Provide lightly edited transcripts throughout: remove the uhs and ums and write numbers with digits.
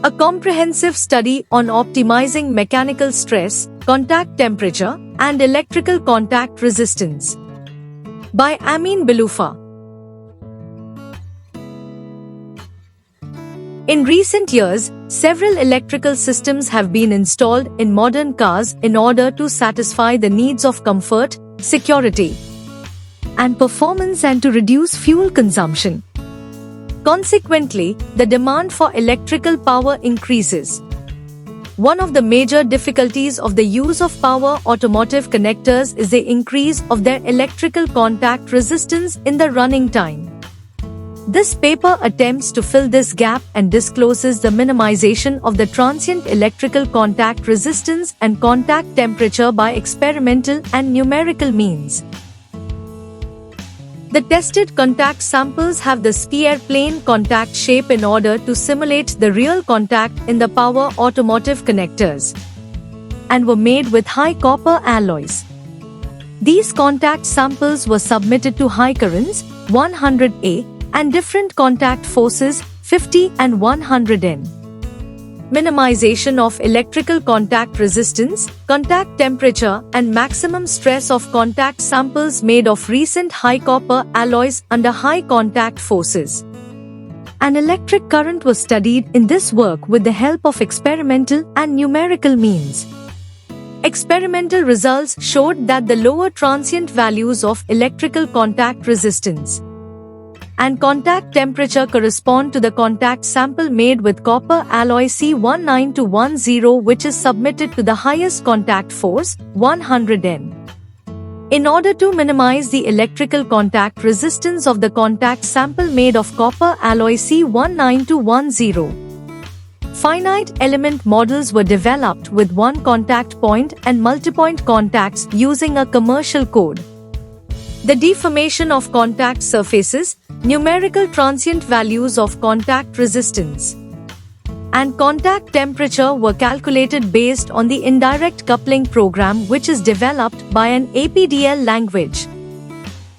A comprehensive study on optimizing mechanical stress, contact temperature, and electrical contact resistance. By Amin Biloufa. In recent years, several electrical systems have been installed in modern cars in order to satisfy the needs of comfort, security, and performance and to reduce fuel consumption. Consequently, the demand for electrical power increases. One of the major difficulties of the use of power automotive connectors is the increase of their electrical contact resistance in the running time. This paper attempts to fill this gap and discloses the minimization of the transient electrical contact resistance and contact temperature by experimental and numerical means. The tested contact samples have the sphere plane contact shape in order to simulate the real contact in the power automotive connectors, and were made with high copper alloys. These contact samples were submitted to high currents, 100A, and different contact forces, 50 and 100N. Minimization of electrical contact resistance, contact temperature, and maximum stress of contact samples made of recent high copper alloys under high contact forces. An electric current was studied in this work with the help of experimental and numerical means. Experimental results showed that the lower transient values of electrical contact resistance and contact temperature correspond to the contact sample made with copper alloy C19-10, which is submitted to the highest contact force, 100N. In order to minimize the electrical contact resistance of the contact sample made of copper alloy C19-10, finite element models were developed with one contact point and multipoint contacts using a commercial code. The deformation of contact surfaces, numerical transient values of contact resistance, and contact temperature were calculated based on the indirect coupling program, which is developed by an APDL language.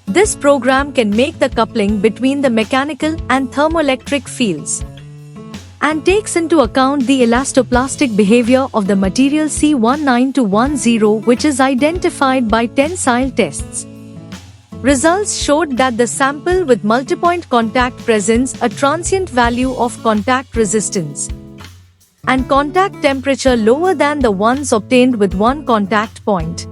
This program can make the coupling between the mechanical and thermoelectric fields and takes into account the elastoplastic behavior of the material C19-10, which is identified by tensile tests. Results showed that the sample with multipoint contact presents a transient value of contact resistance and contact temperature lower than the ones obtained with one contact point.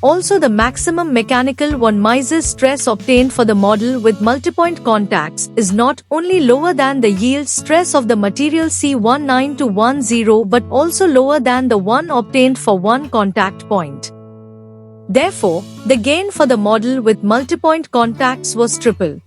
Also, the maximum mechanical von Mises stress obtained for the model with multipoint contacts is not only lower than the yield stress of the material C19-10 but also lower than the one obtained for one contact point. Therefore, the gain for the model with multipoint contacts was triple.